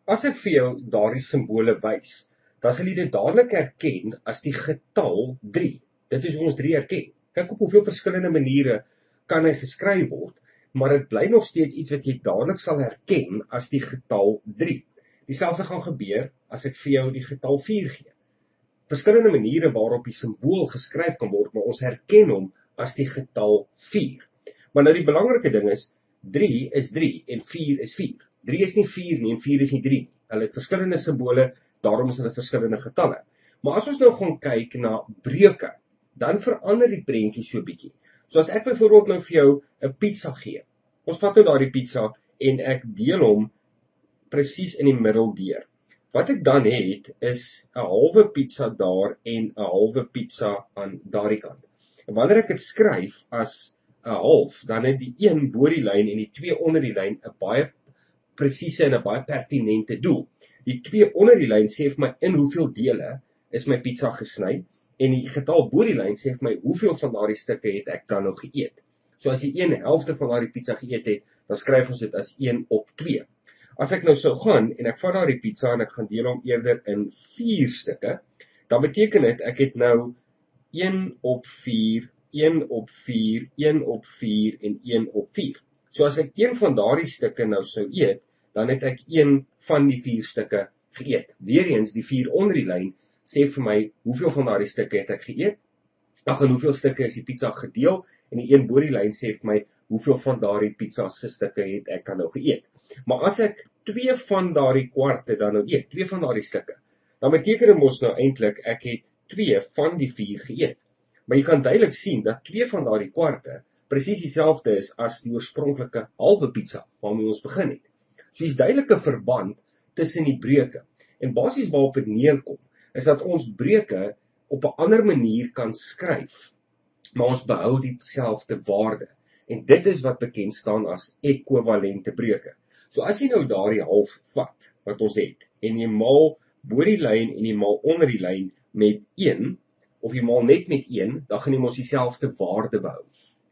As ek vir jou daardie simbole wys, dan sal jy dit dadelik herken as die getal 3. Dit is hoe ons 3 herken. Kyk op hoeveel verskillende maniere kan hy geskryf word, maar dit bly nog steeds iets wat jy dadelik sal herken as die getal 3. Dieselfde gaan gebeur as ek vir jou die getal 4 gee. Verskillende maniere waarop die simbool geskryf kan word, maar ons herken hom as die getal 4. Maar nou die belangrike ding is, 3 is 3 en 4 is 4. 3 is nie 4 nie en 4 is nie 3. Hulle het verskillende simbole, daarom is hulle verskillende getalle. Maar as ons nou gaan kyk na breuke, dan verander die prentjie so bietjie. So as ek byvoorbeeld nou vir jou 'n pizza gee. Ons vat nou daardie pizza en ek deel hom presies in die middel deur. Wat ek dan het is 'n halwe pizza daar en 'n halwe pizza aan daardie kant. En wanneer ek dit skryf as 'n half, dan het die een bo die lyn en die twee onder die lyn 'n baie presiese en 'n baie pertinente doel. Die twee onder die lyn sê vir my in hoeveel dele is my pizza gesny en die getal bo die lyn sê vir my hoeveel van daardie stukke het ek dan nog geëet. So as jy 1/11 van daardie pizza geëet het, dan skryf ons dit as 1/2. As ek nou sou gaan en ek vat daardie pizza en ek gaan deel hom eerder in 4 stukke, dan beteken dit ek het nou 1/4, 1/4, 1/4 en 1/4. So as ek een van daardie stukke nou sou eet, dan het ek een van die 4 stukke geëet. Weereens die 4 onder die lyn sê vir my hoeveel van daardie stukke het ek geëet. En hoeveel stukke is die pizza gedeel en die een bo die lyn sê vir my hoeveel van daardie pizza se stukke het ek dan nou geëet. Maar as ek 2 van daardie kwarte dan nou eet, 2 van daardie stukke, dan beteken dit mos nou eintlik ek het 2 van die 4 geëet. Maar jy kan duidelik sien dat 2 van daardie kwarte presies dieselfde is as die oorspronklike halwe pizza waarmee ons begin het. So is duidelike verband tussen die breuke. En basies waarop dit neerkom, is dat ons breuke op 'n ander manier kan skryf, maar ons behou dieselfde waarde. En dit is wat bekend staan as ekwivalente breuke. So as jy nou daardie half vat wat ons het en jy maal bo die lyn en jy maal onder die lyn met 1 of jy maal net met 1, dan gaan jy mos dieselfde waarde behou.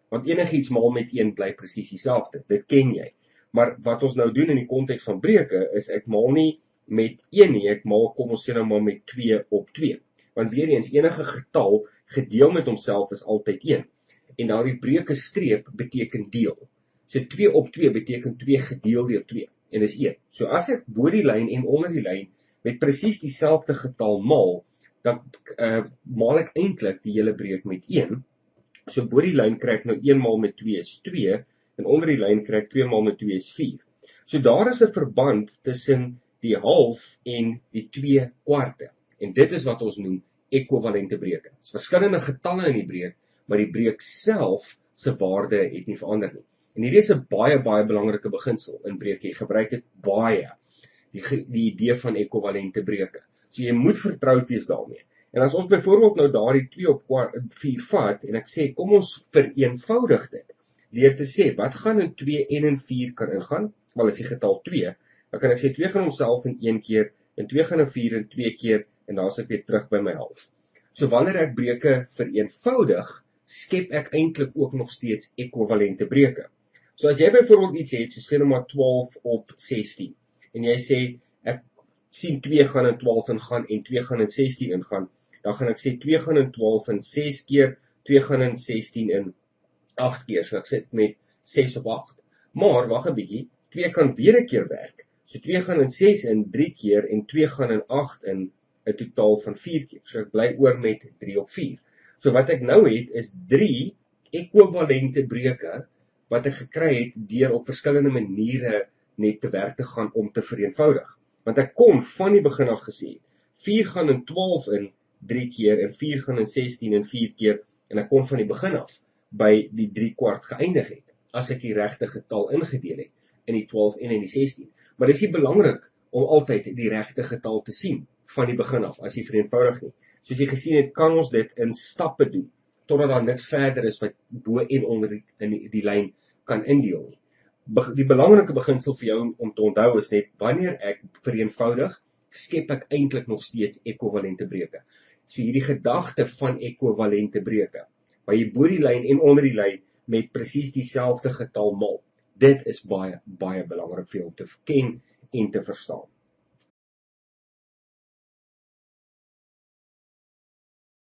Want enigiets maal met 1 bly presies dieselfde. Dit ken jy. Maar wat ons nou doen in die konteks van breuke is ek maal nie met 1 nie, ek maal kom ons sê nou maar met 2/2. Want weer eens enige getal gedeel met homself is altyd 1. En daardie breuke streep beteken deel. So 2/2 beteken 2 gedeel deur 2 en dis 1. So as ek bo die lyn en onder die lyn met presies dieselfde getal maal, dan maal ek eintlik die hele breuk met 1. So bo die lyn kry ek nou 1 maal met 2 is 2 en onder die lyn kry ek 2 maal met 2 is 4. So daar is 'n verband tussen die half en die 2 kwarte. En dit is wat ons noem ekwivalente breuke. Dit's verskillende getalle in die breuk, maar die breuk self se waarde het nie verander nie. En hierdie is 'n baie belangrike beginsel in breuke. Jy gebruik dit baie. Die idee van ekwivalente breuke. So jy moet vertroud wees daarmee. En as ons byvoorbeeld nou daardie 2/4 vat en ek sê kom ons vereenvoudig dit deur te sê wat gaan in 2 en in 4 kan ingaan? Wel is die getal 2. Dan kan ek sê 2 gaan homself in 1 keer en 2 gaan in 4 in 2 keer en dan is ek weer terug by my half. So wanneer ek breuke vereenvoudig, skep ek eintlik ook nog steeds ekwivalente breuke. So as jy byvoorbeeld iets het, so sê nou maar 12/16 en jy sê ek sien 2 gaan in 12 ingaan en 2 gaan in 16 ingaan, dan gaan ek sê 2 gaan in 12 in 6 keer, 2 gaan in 16 in 8 keer, so ek sit met 6 op 8. Maar, wag 'n bietjie, 2 kan weer 'n keer werk, so 2 gaan in 6 in 3 keer en 2 gaan in 8 in 'n totaal van 4 keer, so ek bly oor met 3/4. So wat ek nou het is 3 ekwivalente breuke, wat ek gekry het deur op verskillende maniere net te werk te gaan om te vereenvoudig. Want ek kon van die begin af gesê, 4 gaan in 12 in 3 keer en 4 gaan in 16 in 4 keer en ek kon van die begin af by die 3/4 geëindig het, as ek die regte getal ingedeel het in die 12 en in die 16. Maar dis nie belangrik om altyd die regte getal te sien van die begin af, as jy vereenvoudig nie. Soos jy gesien het, kan ons dit in stappe doen, totdat daar niks verder is wat bo en onder die lyn kan indeel nie. Die belangrike beginsel vir jou om te onthou is net, wanneer ek vereenvoudig, skep ek eintlik nog steeds ekwivalente breuke. So hierdie gedagte van ekwivalente breuke, waar jy bo die lyn en onder die lyn met presies dieselfde getal maal, dit is baie belangrik vir jou om te ken en te verstaan.